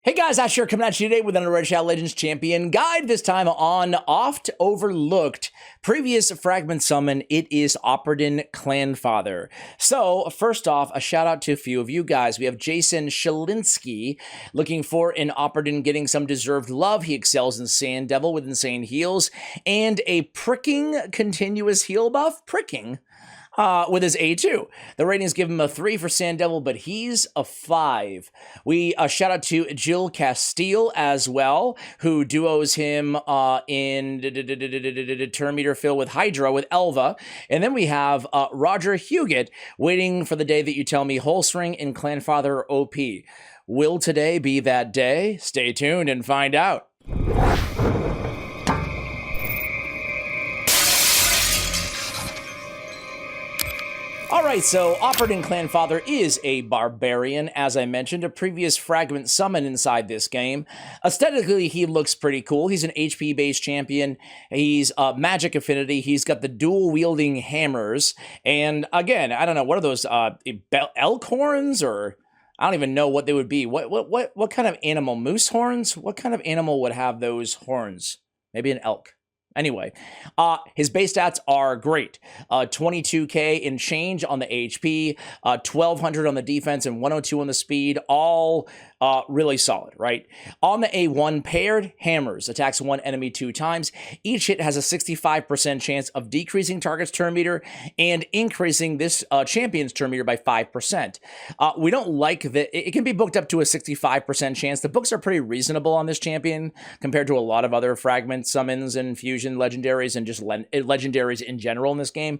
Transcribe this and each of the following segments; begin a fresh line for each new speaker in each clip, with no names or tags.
Hey guys, Ash here coming at you today with another Red Shadow Legends Champion guide, this time on oft overlooked previous fragment summon. It is OPARDIN Clanfather. So first off, a shout out to a few of you guys. We have Jason Shalinsky looking for an OPARDIN getting some deserved love. He excels in Sand Devil with insane heals and a pricking continuous heal buff. With his A2. The ratings give him a 3 for Sand Devil, but he's a 5. We shout out to Jill Castile as well, who duos him in Turn Meter Fill with Hydra with Elva. And then we have Roger Huguet waiting for the day that you tell me Holstring and Clanfather are OP. Will today be that day? Stay tuned and find out. Alright, so OPARDIN Clanfather is a barbarian, as I mentioned, a previous fragment summon inside this game. Aesthetically, he looks pretty cool. He's an HP-based champion. He's magic affinity. He's got the dual-wielding hammers. And again, I don't know, what are those, elk horns? Or I don't even know what they would be. What kind of animal? Moose horns? What kind of animal would have those horns? Maybe an elk. Anyway, his base stats are great. 22k in change on the HP, 1200 on the defense, and 102 on the speed. All really solid, right? On the A1, paired hammers. Attacks one enemy 2 times. Each hit has a 65% chance of decreasing target's turn meter and increasing this champion's turn meter by 5%. We don't like that. It can be booked up to a 65% chance. The books are pretty reasonable on this champion compared to a lot of other fragment summons and fusion legendaries and just legendaries in general in this game.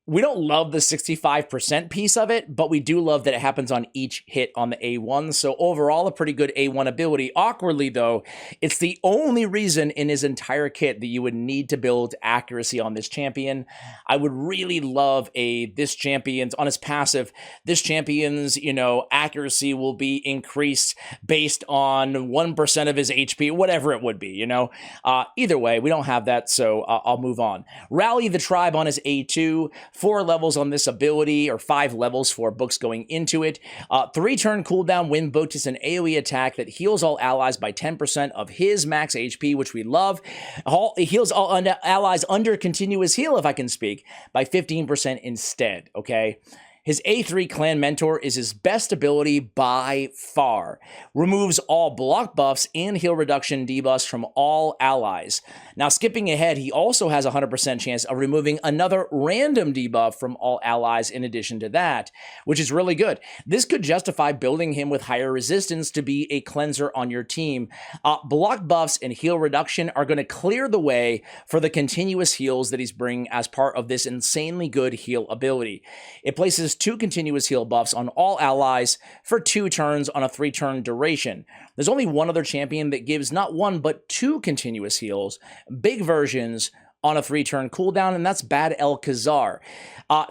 We don't love the 65% piece of it, but we do love that it happens on each hit on the A1. So overall, a pretty good A1 ability. Awkwardly, though, it's the only reason in his entire kit that you would need to build accuracy on this champion. I would really love this champion's, on his passive, this champion's, accuracy will be increased based on 1% of his HP, whatever it would be, Either way, we don't have that, so I'll move on. Rally the Tribe on his A2. 4 levels on this ability, or 5 levels for books going into it. 3-turn cooldown when booked is an AoE attack that heals all allies by 10% of his max HP, which we love. It heals all allies under continuous heal, if I can speak, by 15% instead, okay? His A3 Clan Mentor is his best ability by far. Removes all block buffs and heal reduction debuffs from all allies. Now, skipping ahead, he also has a 100% chance of removing another random debuff from all allies in addition to that, which is really good. This could justify building him with higher resistance to be a cleanser on your team. Block buffs and heal reduction are going to clear the way for the continuous heals that he's bringing as part of this insanely good heal ability. It places 2 continuous heal buffs on all allies for 2 turns on a 3-turn duration. There's only one other champion that gives not 1 but 2 continuous heals, big versions, on a 3-turn cooldown, and that's Bad El-Khazar.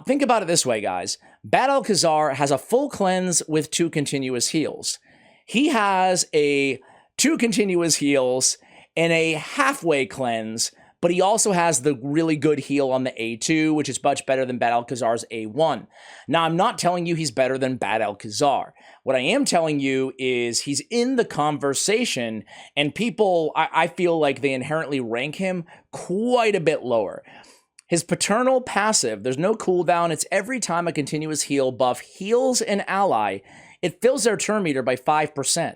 Think about it this way, guys. Bad El-Khazar has a full cleanse with 2 continuous heals. He has a 2 continuous heals and a halfway cleanse, but he also has the really good heal on the A2, which is much better than Bad El-Khazar's A1. Now, I'm not telling you he's better than Bad El-Khazar. What I am telling you is he's in the conversation, and people, I feel like they inherently rank him quite a bit lower. His paternal passive, there's no cooldown. It's every time a continuous heal buff heals an ally, it fills their turn meter by 5%.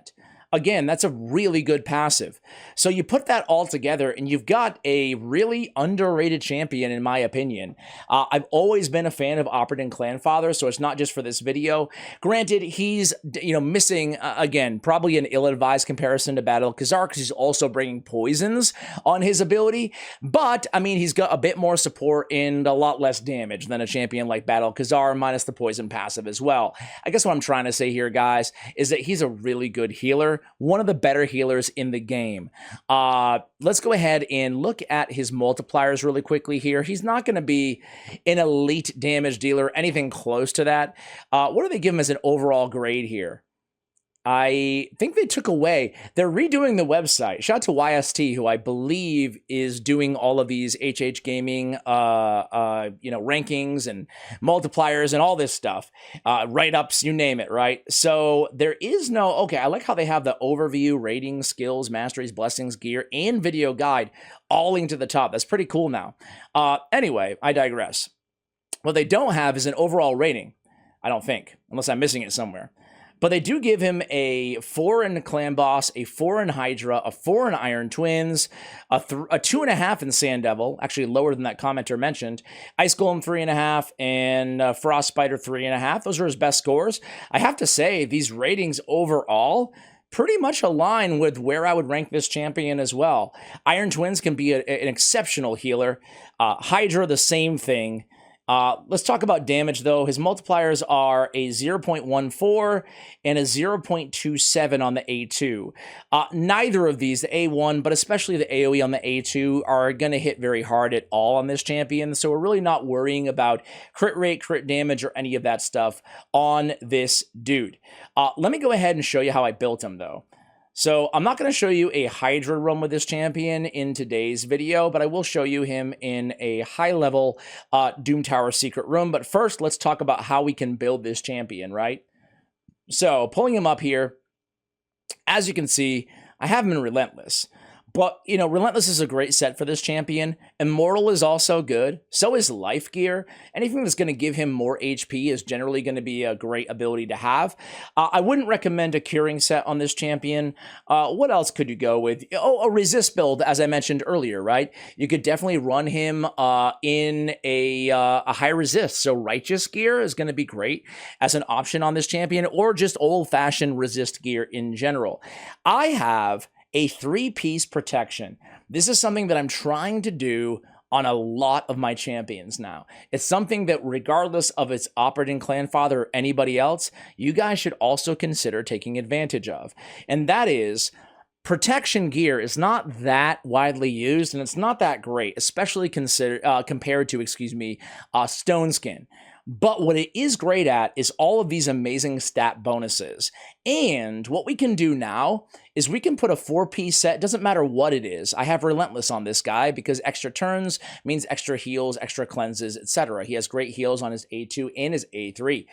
Again, that's a really good passive. So you put that all together and you've got a really underrated champion, in my opinion. I've always been a fan of OPARDIN Clanfather, so it's not just for this video. Granted, he's missing, again, probably an ill-advised comparison to Bad El-Khazar because he's also bringing poisons on his ability. But, I mean, he's got a bit more support and a lot less damage than a champion like Bad El-Khazar, minus the poison passive as well. I guess what I'm trying to say here, guys, is that he's a really good healer. One of the better healers in the game. Let's go ahead and look at his multipliers really quickly here. He's not going to be an elite damage dealer, anything close to that. What do they give him as an overall grade here? I think they took away. They're redoing the website. Shout out to YST, who I believe is doing all of these HH gaming, rankings and multipliers and all this stuff, write-ups, you name it, right? So there is no. Okay, I like how they have the overview, ratings, skills, masteries, blessings, gear, and video guide all linked to the top. That's pretty cool now. Anyway, I digress. What they don't have is an overall rating. I don't think, unless I'm missing it somewhere. But they do give him a 4 in Clan Boss, a 4 in Hydra, a 4 in Iron Twins, a 2.5 in Sand Devil, actually lower than that commenter mentioned, Ice Golem 3.5, and Frost Spider 3.5. Those are his best scores. I have to say, these ratings overall pretty much align with where I would rank this champion as well. Iron Twins can be an exceptional healer. Hydra, the same thing. Let's talk about damage, though. His multipliers are a 0.14 and a 0.27 on the A2. Neither of these, the A1, but especially the AoE on the A2, are going to hit very hard at all on this champion, so we're really not worrying about crit rate, crit damage, or any of that stuff on this dude. Let me go ahead and show you how I built him, though. So I'm not going to show you a Hydra run with this champion in today's video, but I will show you him in a high-level Doom Tower secret room. But first, let's talk about how we can build this champion, right? So pulling him up here, as you can see, I have him in Relentless. But, you know, Relentless is a great set for this champion. Immortal is also good. So is Life Gear. Anything that's going to give him more HP is generally going to be a great ability to have. I wouldn't recommend a Curing set on this champion. What else could you go with? Oh, a Resist build, as I mentioned earlier, right? You could definitely run him in a high resist. So Righteous Gear is going to be great as an option on this champion, or just old-fashioned resist gear in general. I have a 3-piece protection. This is something that I'm trying to do on a lot of my champions now. It's something that, regardless of its OPARDIN Clanfather or anybody else, you guys should also consider taking advantage of. And that is, protection gear is not that widely used, and it's not that great, especially compared to, Stone Skin. But what it is great at is all of these amazing stat bonuses. And what we can do now is we can put a 4-piece set, doesn't matter what it is. I have Relentless on this guy because extra turns means extra heals, extra cleanses, etc. He has great heals on his A2 and his A3.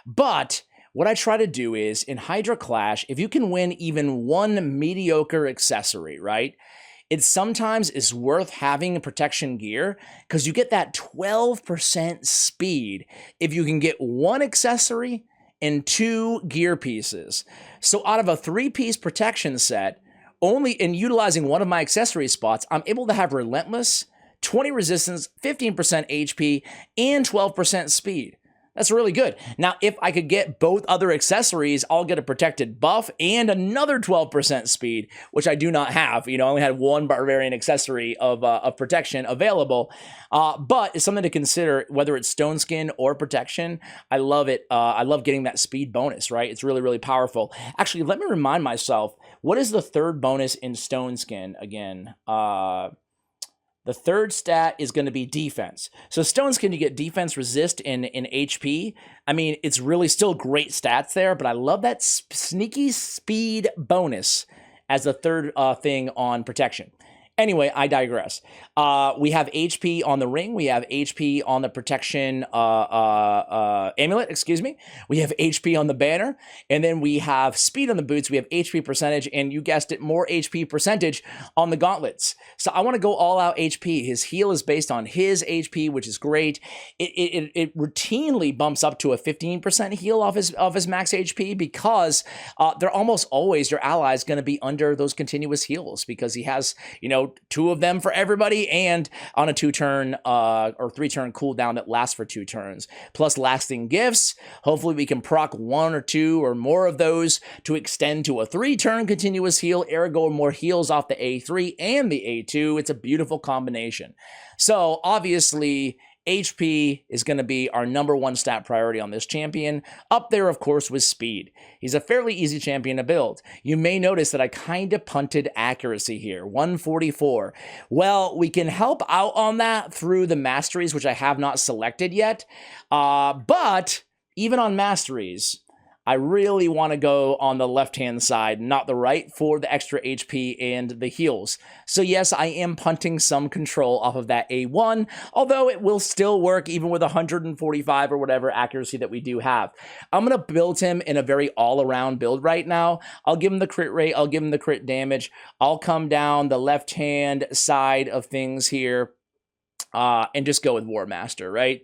But what I try to do is, in Hydra Clash, if you can win even one mediocre accessory, right? It sometimes is worth having protection gear because you get that 12% speed if you can get one accessory and 2 gear pieces. So out of a 3-piece protection set, only in utilizing one of my accessory spots, I'm able to have Relentless, 20 resistance, 15% HP, and 12% speed. That's really good. Now, if I could get both other accessories, I'll get a protected buff and another 12% speed, which I do not have. You know, I only had one barbarian accessory of protection available, but it's something to consider, whether it's Stone Skin or protection. I love it. I love getting that speed bonus, right? It's really, really powerful. Actually, let me remind myself, what is the third bonus in Stone Skin again? The third stat is going to be defense. So Stone Skin, you get defense, resist, and HP. I mean, it's really still great stats there, but I love that sneaky speed bonus as the third thing on protection. Anyway, I digress. We have HP on the ring. We have HP on the protection amulet, We have HP on the banner. And then we have speed on the boots. We have HP percentage. And you guessed it, more HP percentage on the gauntlets. So I want to go all out HP. His heal is based on his HP, which is great. It routinely bumps up to a 15% heal off his max HP because they're almost always, your allies, going to be under those continuous heals because he has, 2 of them for everybody, and on a 2-turn or 3-turn cooldown that lasts for 2 turns, plus lasting gifts. Hopefully we can proc 1 or 2 or more of those to extend to a 3-turn continuous heal, ergo more heals off the A3 and the A2. It's a beautiful combination. So obviously, HP is going to be our #1 stat priority on this champion. Up there, of course, with speed. He's a fairly easy champion to build. You may notice that I kind of punted accuracy here, 144. Well, we can help out on that through the Masteries, which I have not selected yet. But even on Masteries, I really want to go on the left-hand side, not the right, for the extra HP and the heals. So yes, I am punting some control off of that A1, although it will still work even with 145 or whatever accuracy that we do have. I'm going to build him in a very all-around build right now. I'll give him the crit rate, I'll give him the crit damage, I'll come down the left-hand side of things here and just go with War Master, right?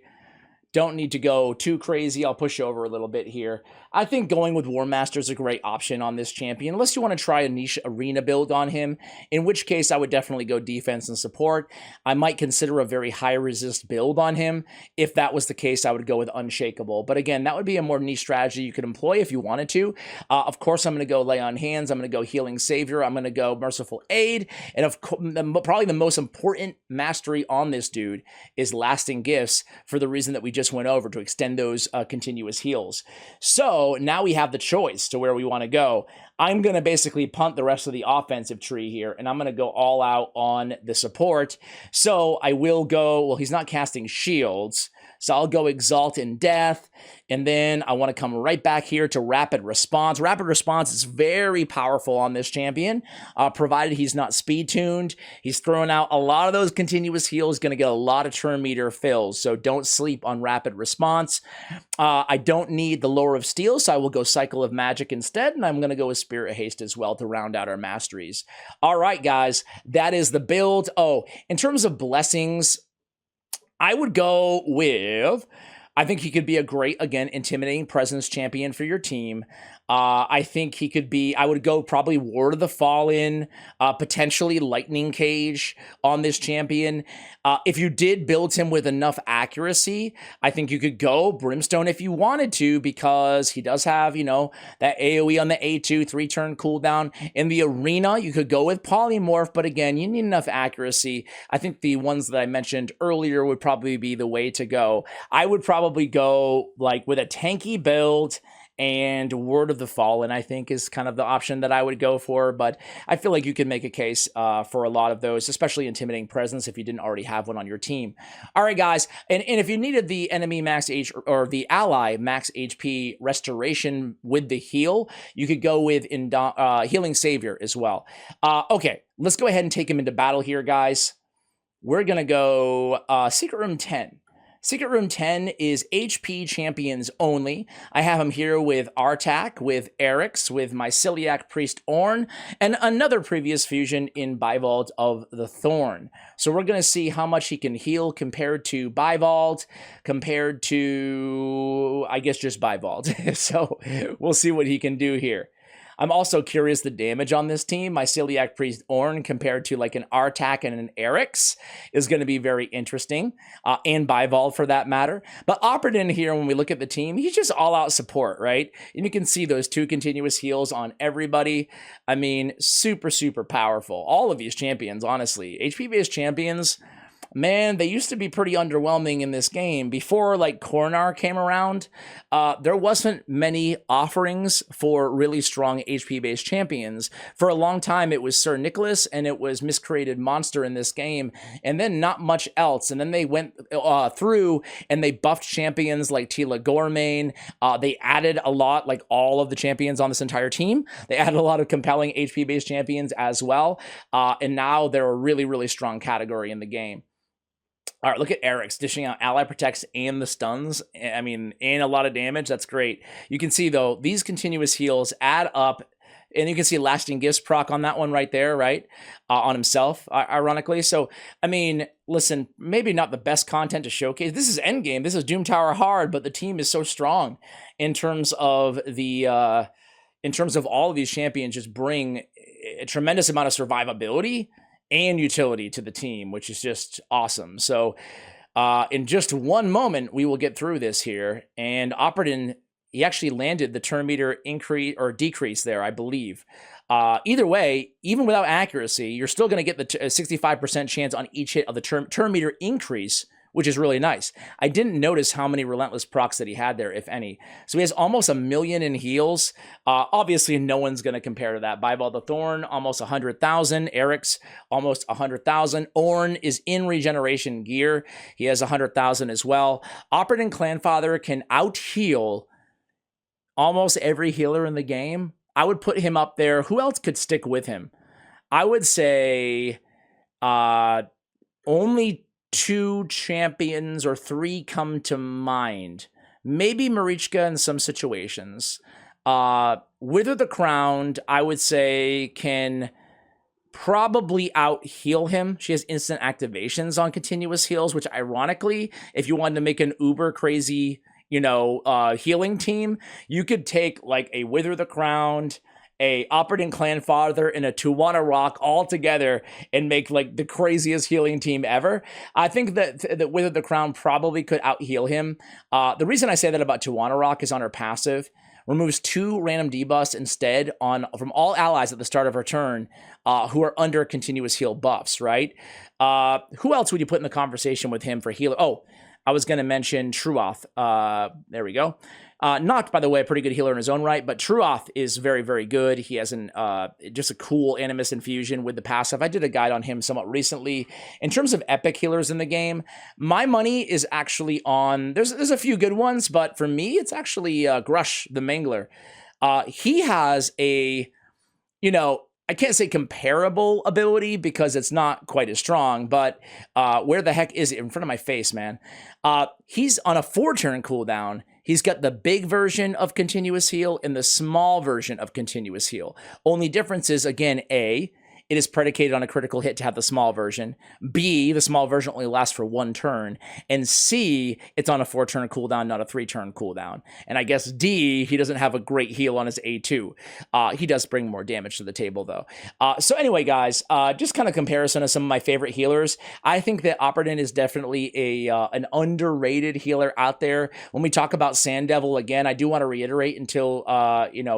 Don't need to go too crazy. I'll push over a little bit here. I think going with War Master is a great option on this champion, unless you want to try a niche arena build on him, in which case I would definitely go defense and support. I might consider a very high resist build on him. If that was the case, I would go with Unshakable. But again, that would be a more niche strategy you could employ if you wanted to. Of course, I'm going to go Lay on Hands. I'm going to go Healing Savior. I'm going to go Merciful Aid. And of course, probably the most important mastery on this dude is Lasting Gifts, for the reason that we just went over, to extend those continuous heals. So now we have the choice to where we want to go. I'm going to basically punt the rest of the offensive tree here, and I'm going to go all out on the support. So I will go, well, he's not casting shields, so I'll go Exalt in Death, and then I want to come right back here to Rapid Response. Rapid Response is very powerful on this champion, provided he's not speed-tuned. He's throwing out a lot of those continuous heals, going to get a lot of turn meter fills, so don't sleep on Rapid Response. I don't need the Lore of Steel, so I will go Cycle of Magic instead, and I'm going to go with Spirit Haste as well to round out our masteries. All right, guys, that is the build. Oh, in terms of blessings, I would go with, I think he could be a great, again, intimidating presence champion for your team. I think he could be, I would go probably Ward of the Fallen, potentially Lightning Cage on this champion. If you did build him with enough accuracy, I think you could go Brimstone if you wanted to, because he does have, you know, that AoE on the A2, 3-turn cooldown. In the arena, you could go with Polymorph, but again, you need enough accuracy. I think the ones that I mentioned earlier would probably be the way to go. I would probably go like with a tanky build, and Word of the Fallen, I think, is kind of the option that I would go for. But I feel like you can make a case for a lot of those, especially Intimidating Presence, if you didn't already have one on your team. All right, guys. And if you needed the enemy max H or the ally max HP restoration with the heal, you could go with Healing Savior as well. Okay, let's go ahead and take him into battle here, guys. We're going to go Secret Room 10. Secret Room 10 is HP champions only. I have him here with Artak, with Erix, with my Celiac Priest Ornn, and another previous fusion in Bivald of the Thorn. So we're going to see how much he can heal compared to Bivald, compared to, I guess, just Bivald. So we'll see what he can do here. I'm also curious the damage on this team. My Celiac Priest Ornn compared to like an Artak and an Erix is going to be very interesting, and Bivald for that matter. But OPARDIN here, when we look at the team, he's just all-out support, right? And you can see those 2 continuous heals on everybody. I mean, super, super powerful. All of these champions, honestly. HP-based champions, man, they used to be pretty underwhelming in this game. Before, like, Coronar came around, there wasn't many offerings for really strong HP-based champions. For a long time, it was Sir Nicholas, and it was Miscreated Monster in this game, and then not much else. And then they went through, and they buffed champions like Tila Gormain. They added a lot, like all of the champions on this entire team. They added a lot of compelling HP-based champions as well, and now they're a really, really strong category in the game. All right, look at Erix dishing out ally protects and the stuns. I mean, and a lot of damage. That's great. You can see, though, these continuous heals add up, and you can see Lasting Gifts proc on that one right there, right? On himself, ironically. So, I mean, listen, maybe not the best content to showcase. This is endgame. This is Doom Tower hard, but the team is so strong in terms of the in terms of all of these champions just bring a tremendous amount of survivability and utility to the team, which is just awesome. So in just one moment, we will get through this here. And OPARDIN, he actually landed the turn meter increase or decrease there, I believe. Either way, even without accuracy, you're still going to get the 65% chance on each hit of the turn meter increase, which is really nice. I didn't notice how many relentless procs that he had there, if any. So he has almost 1 million in heals. Obviously, no one's going to compare to that. Bivald the Thorn, almost 100,000. Erix, almost 100,000. Ornn is in regeneration gear. He has 100,000 as well. OPARDIN Clanfather can out-heal almost every healer in the game. I would put him up there. Who else could stick with him? I would say only 2 champions or 3 come to mind. Maybe Marichka in some situations. Wither the Crowned, I would say, can probably out heal him. She has instant activations on continuous heals, which ironically, if you wanted to make an uber crazy, healing team, you could take like a Wither the Crowned, a OPARDIN Clanfather, and a Tuwana Rock all together and make like the craziest healing team ever. I think that Wither the Crown probably could out heal him. The reason I say that about Tuwana Rock is on her passive removes 2 random debuffs instead from all allies at the start of her turn who are under continuous heal buffs, right? Who else would you put in the conversation with him for healer? Oh, I was going to mention Truoth. There we go. Not, by the way, a pretty good healer in his own right, but Truoth is very, very good. He has just a cool Animus infusion with the passive. I did a guide on him somewhat recently. In terms of epic healers in the game, my money is actually on... There's a few good ones, but for me, it's actually Grush, the Mangler. He has a, I can't say comparable ability because it's not quite as strong, but where the heck is it? In front of my face, man. He's on a 4-turn cooldown. He's got the big version of continuous heal and the small version of continuous heal. Only difference is, again, A, it is predicated on a critical hit to have the small version. B, the small version only lasts for 1 turn. And C, it's on a 4-turn cooldown, not a 3-turn cooldown. And I guess D, he doesn't have a great heal on his A2. He does bring more damage to the table, though. So anyway, guys, just kind of comparison of some of my favorite healers. I think that OPARDIN is definitely an underrated healer out there. When we talk about Sand Devil, again, I do want to reiterate until,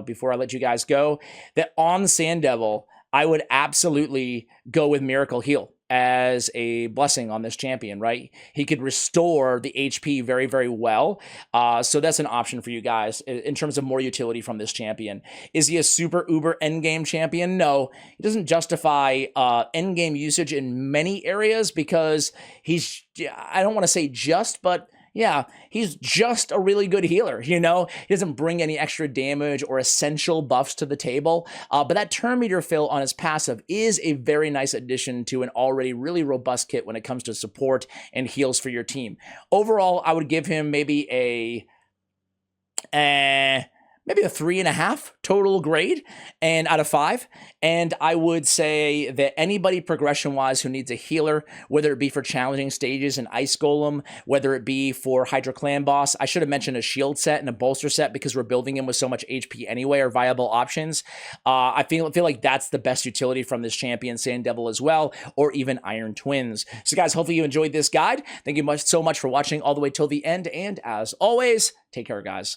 before I let you guys go, that on Sand Devil, I would absolutely go with Miracle Heal as a blessing on this champion, right? He could restore the HP very, very well. So that's an option for you guys in terms of more utility from this champion. Is he a super uber endgame champion? No, he doesn't justify endgame usage in many areas because he's, I don't want to say just, but yeah, he's just a really good healer, He doesn't bring any extra damage or essential buffs to the table, but that turn meter fill on his passive is a very nice addition to an already really robust kit when it comes to support and heals for your team. Overall, I would give him maybe a 3.5 total grade and out of 5. And I would say that anybody progression-wise who needs a healer, whether it be for challenging stages and Ice Golem, whether it be for Hydra Clan Boss, I should have mentioned a shield set and a bolster set because we're building him with so much HP anyway, are viable options. I feel like that's the best utility from this champion, Sand Devil as well, or even Iron Twins. So guys, hopefully you enjoyed this guide. Thank you so much for watching all the way till the end. And as always, take care, guys.